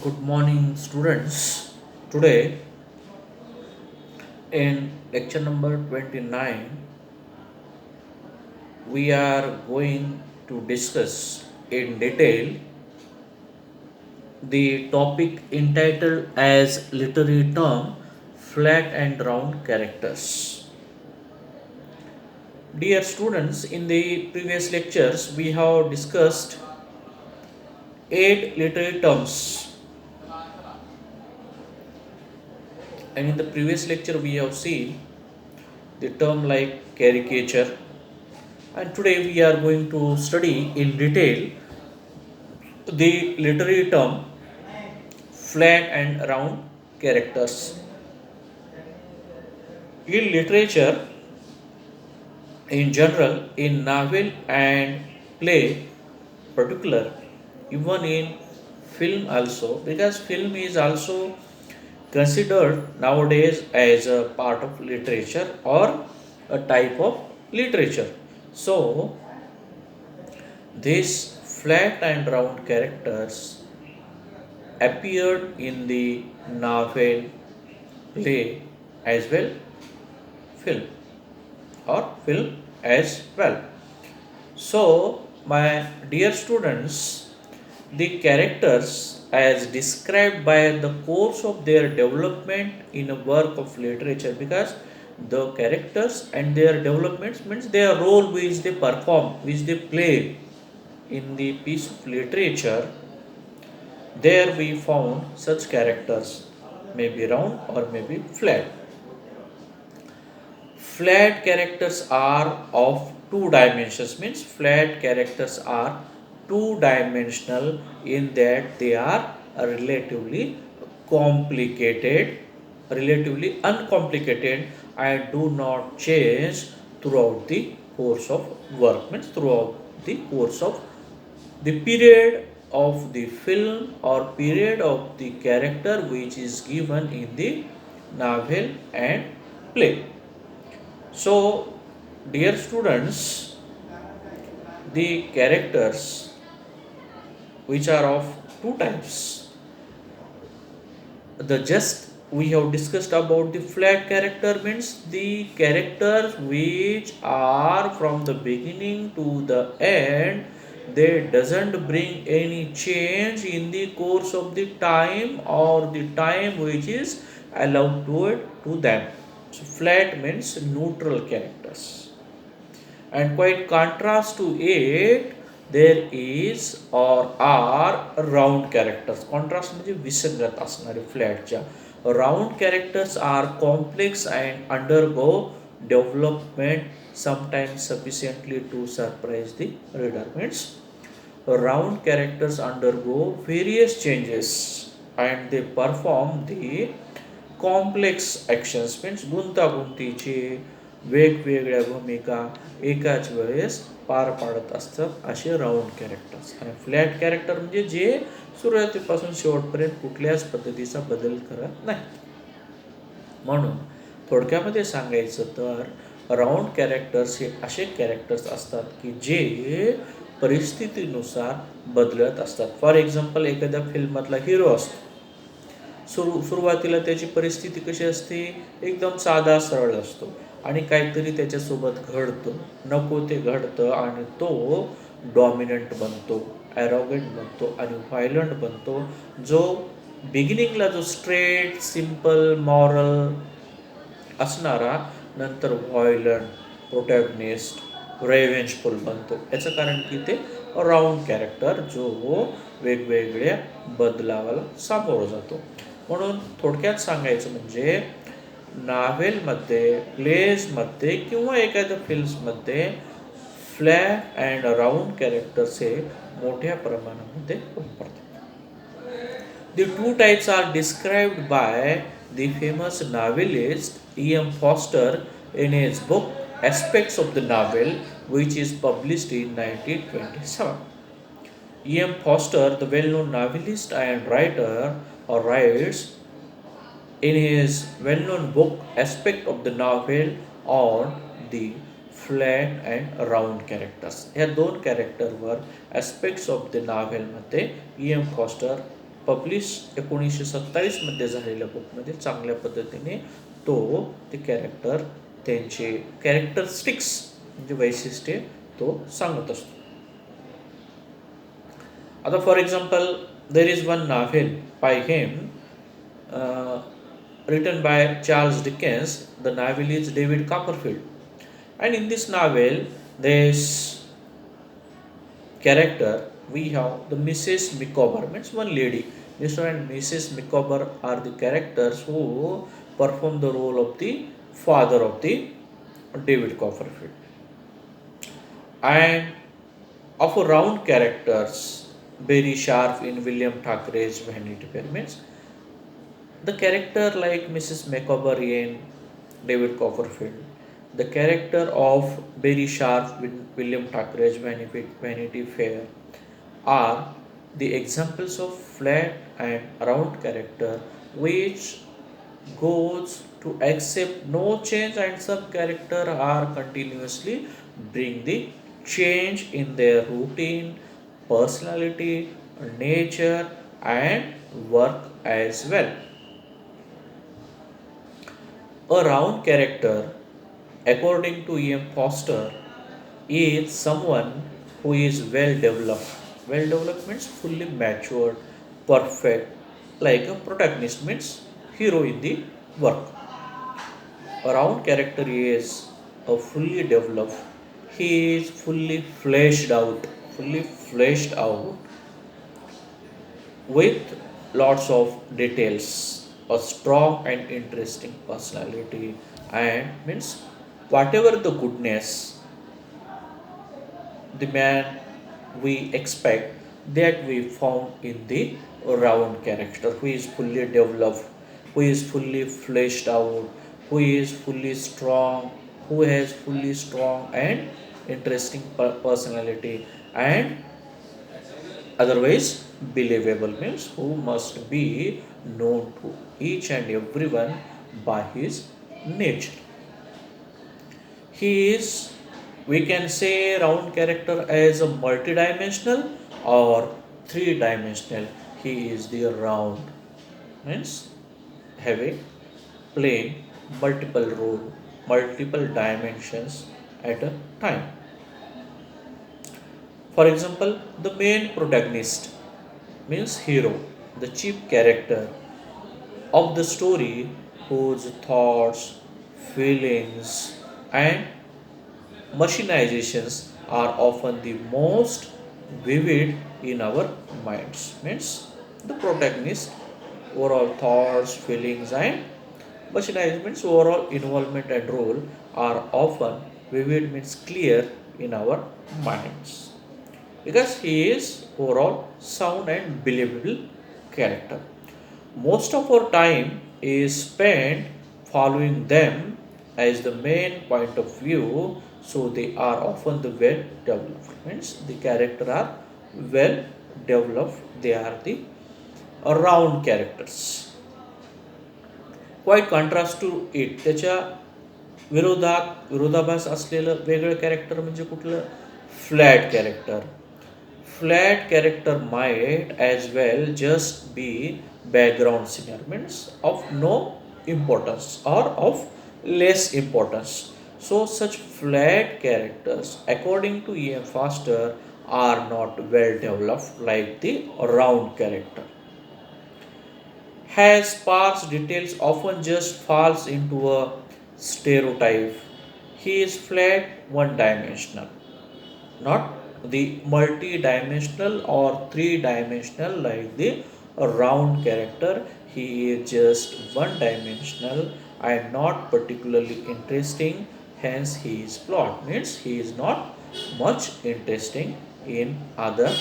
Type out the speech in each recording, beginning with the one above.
Good morning, students. Today, in lecture number 29, we are going to discuss in detail the topic entitled as literary term flat and round characters. Dear students, in the previous lectures, we have discussed 8 literary terms, and in the previous lecture, we have seen the term like caricature, and today we are going to study in detail the literary term flat and round characters. In literature in general, in novel and play particular, even in film also, because film is also considered nowadays as a part of literature or a type of literature. So these flat and round characters appeared in the novel, play, as well film or film as well. So, my dear students, the characters as described by the course of their development in a work of literature, because the characters and their developments means their role which they perform, which they play in the piece of literature. There we found such characters, maybe round or maybe flat. Flat characters are of two dimensions, means flat characters are two dimensional in that they are relatively complicated, relatively uncomplicated, and do not change throughout the course of work, means throughout the course of the period of the film or period of the character which is given in the novel and play. So, dear students, the characters which are of two types, the just we have discussed about the flat character means the characters which are from the beginning to the end, they doesn't bring any change in the course of the time or the time which is allowed to them. So flat means neutral characters, and quite contrast to it, there is or are round characters. Contrast म्हणजे विसंगत असणारे फ्लॅटच्या. Round characters are complex and undergo development sometimes sufficiently to surprise the reader. Means round characters undergo various changes and they perform the complex actions means गुंतागुंतीचे वेगवेगळ्या भूमिका एकाच वेळेस पार पाडत असतात असे राऊंड कॅरेक्टर्स. आणि फ्लॅट कॅरेक्टर म्हणजे जे सुरुवातीपासून शेवटपर्यंत कुठल्याच पद्धतीचा बदल करत नाही. म्हणून थोडक्यामध्ये सांगायचं तर राऊंड कॅरेक्टर्स हे असे कॅरेक्टर्स असतात की जे परिस्थितीनुसार बदलत असतात. फॉर एक्झाम्पल, एखाद्या फिल्ममधला हिरो असतो, सुरुवातीला त्याची परिस्थिती कशी असते, एकदम साधा सरळ असतो आणि काहीतरी त्याच्यासोबत घडतं, नको ते घडतं आणि तो डॉमिनंट बनतो, ॲरोगंट बनतो आणि व्हायलंट बनतो. जो बिगिनिंगला जो स्ट्रेट सिम्पल मॉरल असणारा नंतर व्हायलंट प्रोटॅगनिस्ट रेव्हेंजफुल बनतो. याचं कारण की ते राऊंड कॅरेक्टर जो वेगवेगळ्या बदलावाला सामोरं जातो. म्हणून थोडक्यात सांगायचं म्हणजे नाव्हेलमध्ये, प्लेजमध्ये किंवा एखाद्या फिल्म्समध्ये फ्लॅट अँड राऊंड कॅरेक्टर्स हे मोठ्या प्रमाणामध्ये वापरतात. The two types are described by the famous novelist E.M. Foster in his book Aspects of the Novel, which is published in 1927. E.M. Foster, the well-known novelist and writer, writes in his well-known book Aspect of the Novel on the flat and round characters. ह्या दोन कॅरेक्टरवर aspects of the नॉव्हेलमध्ये E.M. Forster publish 1927 झालेल्या बुकमध्ये चांगल्या पद्धतीने तो ते कॅरेक्टर त्यांचे कॅरेक्टरिस्टिक्स म्हणजे वैशिष्ट्ये तो सांगत असतो. आता for example there is one novel by him written by Charles Dickens. The novel is David Copperfield. And in this novel, this character, we have the Mrs. Micawber, means one lady. Mr. and Mrs. Micawber are the characters who perform the role of the father of the David Copperfield. And of a round characters, very sharp in William Thackeray's Vanity Fair, means the character like Mrs. Micawber in David Copperfield, the character of Barry Sharp in William Thackeray's Vanity Fair are the examples of flat and round character which goes to accept no change, and some character are continuously bring the change in their routine, personality, nature and work as well. A round character, according to E.M. Foster, is someone who is well developed. Well developed means fully matured, perfect, like a protagonist means hero in the work. A round character is a fully developed. He is fully fleshed out with lots of details, a strong and interesting personality, and means whatever the goodness the man we expect, that we found in the round character who is fully developed, who is fully fleshed out, who is fully strong, who has fully strong and interesting personality, and otherwise believable means who must be known to each and everyone by his nature. He is, we can say, round character as a multidimensional or three dimensional. He is the round means having playing multiple role, multiple dimensions at a time. For example, the main protagonist means hero, the chief character of the story whose thoughts, feelings, and machinizations are often the most vivid in our minds. Means the protagonist, overall thoughts, feelings, and machinizations, overall involvement and role are often vivid means clear in our minds because he is overall sound and believable character. Most of our time is spent following them as the main point of view, so they are often the well developed. Means the character are well developed, they are the round characters. Quite contrast to it. त्याच्या विरोधाभास असलेलं वेगळं character म्हणजे कुठलं? Flat character. Flat character might as well just be background singer, means of no importance or of less importance. So such flat characters, according to E.M. Foster, are not well developed like the round character. Has sparse details often just falls into a stereotype. He is flat, one dimensional, not the multi-dimensional or three-dimensional like the round character. He is just one dimensional and not particularly interesting, hence he is plot means he is not much interesting in other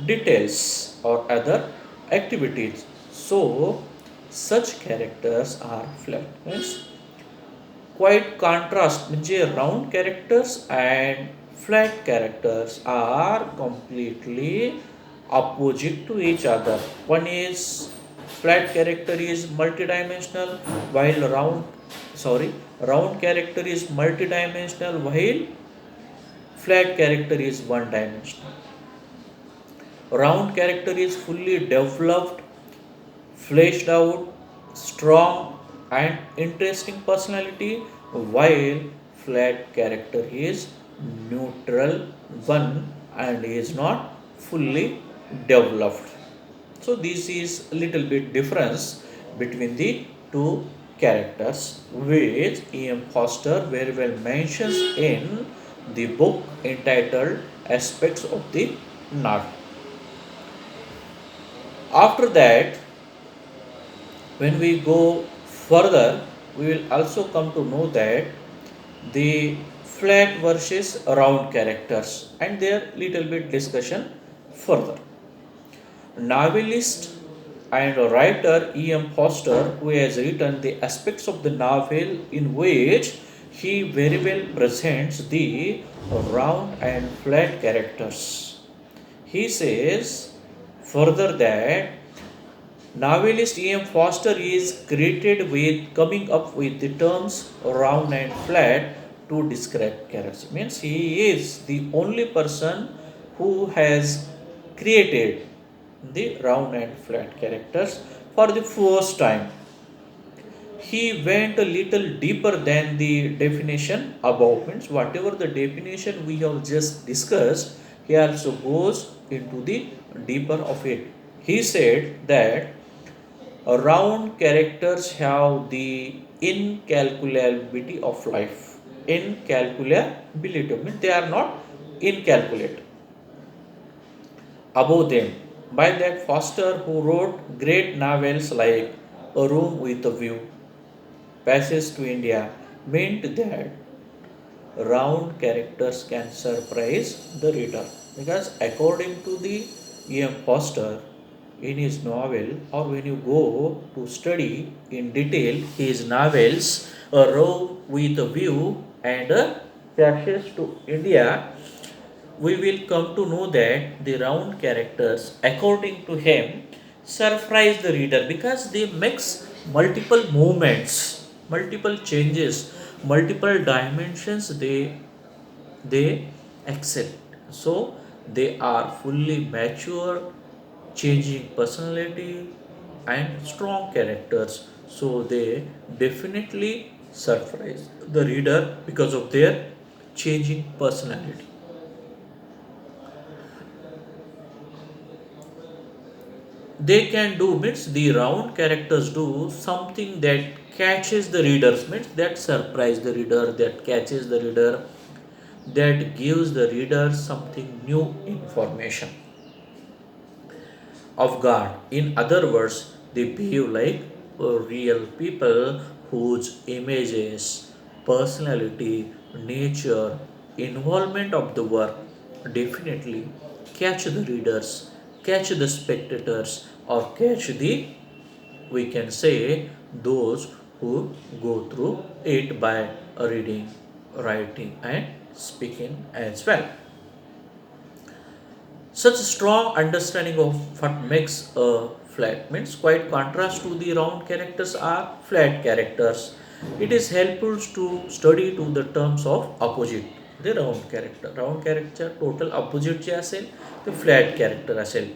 details or other activities. So such characters are flat means quite contrast म्हणजे round characters and flat characters are completely opposite to each other. One is flat character is multidimensional while round character is multidimensional while flat character is one dimensional. Round character is fully developed fleshed out, strong, and interesting personality, while flat character is neutral one and is not fully developed. So this is a little bit difference between the two characters, which E.M. Foster very well mentions in the book entitled Aspects of the Knot. After that, when we go further, we will also come to know that the flat versus round characters and their little bit discussion further. Novelist and writer E.M. Foster, who has written the aspects of the novel in which he very well presents the round and flat characters. He says further that novelist E.M. Foster is created with coming up with the terms round and flat to describe characters. Means he is the only person who has created the round and flat characters for the first time. He went a little deeper than the definition above. Means whatever the definition we have just discussed, he also goes into the deeper of it. He said that round characters have the incalculability of life. Incalculability means they are not incalculate above them. By that Foster, who wrote great novels like A Room with a View, Passage to India, meant that round characters can surprise the reader. Because according to the E.M. Foster, in his novel, or when you go to study in detail his novels, A Row with a View and Passage to India, we will come to know that the round characters, according to him, surprise the reader because they mix multiple movements, multiple changes, multiple dimensions. They accept. So they are fully mature, changing personality and strong characters. So they definitely surprise the reader because of their changing personality. They can do means the round characters do something that catches the readers, means that surprise the reader, that catches the reader, that gives the reader something new information of God. In other words, they behave like real people whose images, personality, nature, involvement of the work definitely catch the readers, catch the spectators, or catch the, we can say, those who go through it by reading, writing, and speaking as well. Such strong understanding of what makes a flat means quite contrast to the round characters are flat characters. It is helpful to study to the terms of opposite. The round character. Round character total opposite जे असेल ते flat character असेल.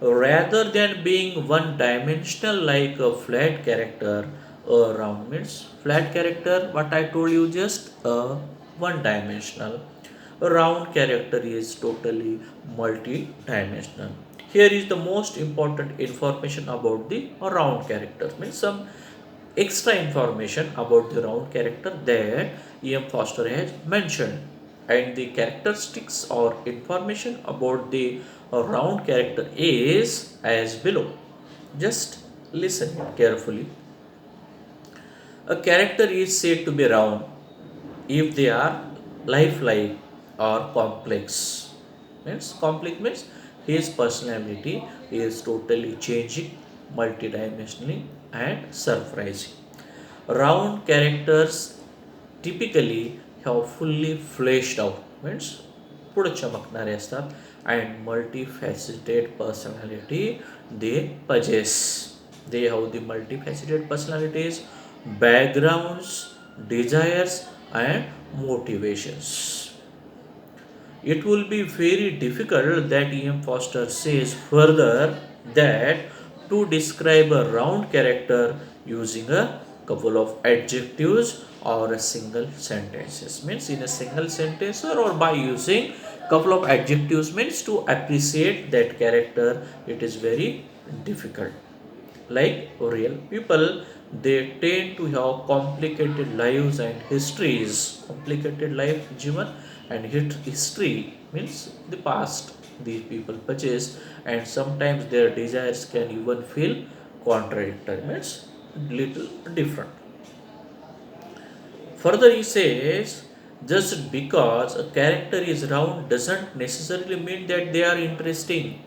Rather than being one dimensional like a flat character, a round means flat character, what I told you, just a one dimensional. A round character is totally multi-dimensional. Here is the most important information about the round character, means some extra information about the round character that E.M. Foster has mentioned, and the characteristics or information about the round character is as below. Just listen carefully. A character is said to be round if they are lifelike or complex. Means complex means his personality is totally changing, multidimensionally, and surprising. Round characters typically have fully fleshed out, means पुढे चमकणारे असतात, and multifaceted personality they possess. They have the multifaceted personalities, backgrounds, desires, and motivations. It will be very difficult that E.M. Foster says further that to describe a round character using a couple of adjectives or a single sentences. Means in a single sentence or by using couple of adjectives means to appreciate that character it is very difficult. Like real people, they tend to have complicated lives and histories. Complicated life, Jivan, and history means the past these people purchase, and sometimes their desires can even feel contradictory, means little different. Further, he says, just because a character is round doesn't necessarily mean that they are interesting.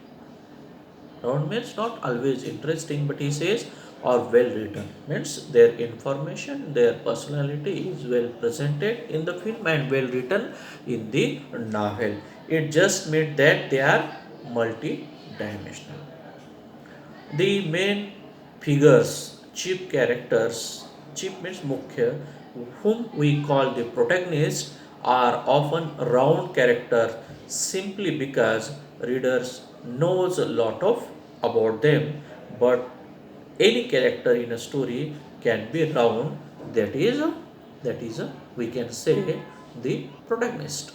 Round means not always interesting, but he says, or well written. Means their information, their personality is well presented in the film and well written in the novel. It just means that they are multi-dimensional. The main figures, chief characters, chief means mukhya, whom we call the protagonist, are often round characters simply because readers knows a lot of about them. But any character in a story can be round. That is we can say the protagonist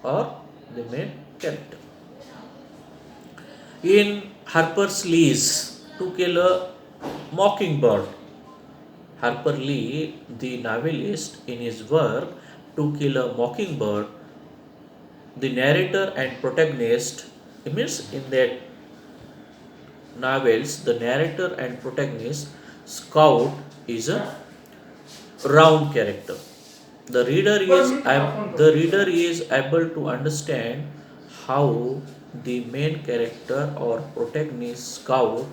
or the main character. In Harper's Lee's To Kill a Mockingbird, Harper Lee, the novelist, in his work To Kill a Mockingbird, the narrator and protagonist, it means in that novels, the narrator and protagonist, Scout, is a round character. The reader is able to understand how the main character or protagonist Scout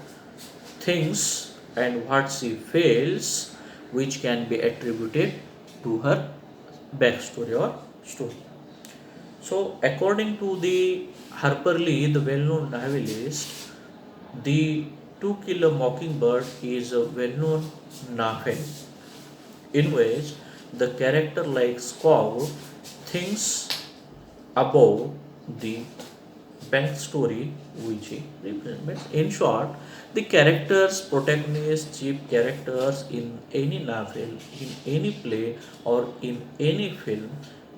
thinks and what she feels, which can be attributed to her backstory or story. So, according to the Harper Lee, the well-known novelist, the To Kill a Mockingbird is a well-known novel in which the character like Scout thinks about the backstory which he represents. In short, the characters, protagonists, chief characters in any novel, in any play, or in any film,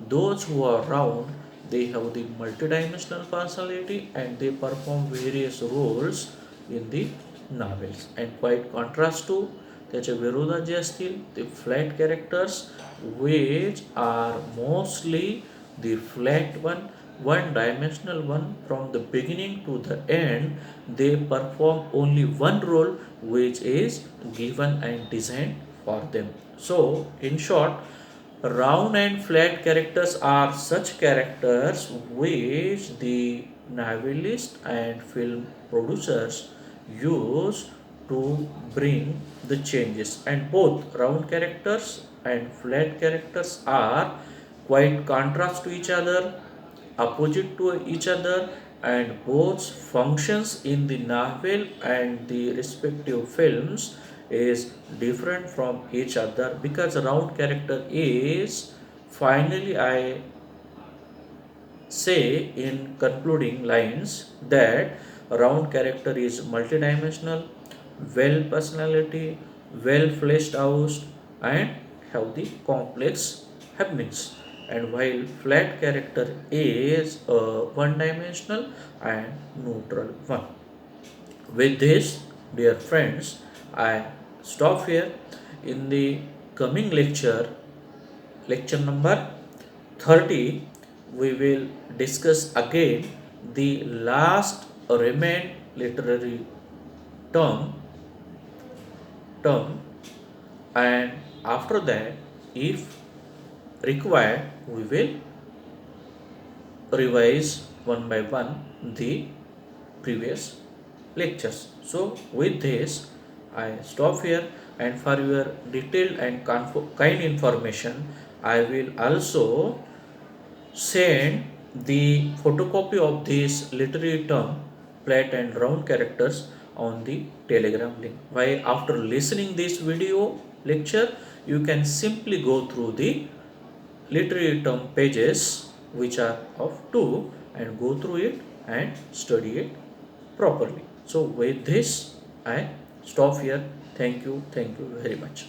those who are round, they have the multidimensional personality and they perform various roles in the novels. And quite contrast to त्याच्या विरोधात असतील the flat characters which are mostly the flat one dimensional one from the beginning to the end. They perform only one role which is given and designed for them. So in short, round and flat characters are such characters which the novelist and film producers use to bring the changes, and both round characters and flat characters are quite contrast to each other, opposite to each other, and both functions in the novel and the respective films is different from each other, because round character is, finally I say in concluding lines, that round character is multidimensional, well personality, well fleshed out, and have the complex happenings. And while flat character is a one dimensional and neutral one. With this, dear friends, I stop here. In the coming lecture, lecture number 30, we will discuss again the last remain literary term term and after that, if required, we will revise one by one the previous lectures. So with this I stop here, and for your detailed and kind information, I will also send the photocopy of this literary term flat and round characters on the telegram link. While after listening this video lecture, you can simply go through the literary term pages which are of two and go through it and study it properly. So with this I stop here. Thank you very much.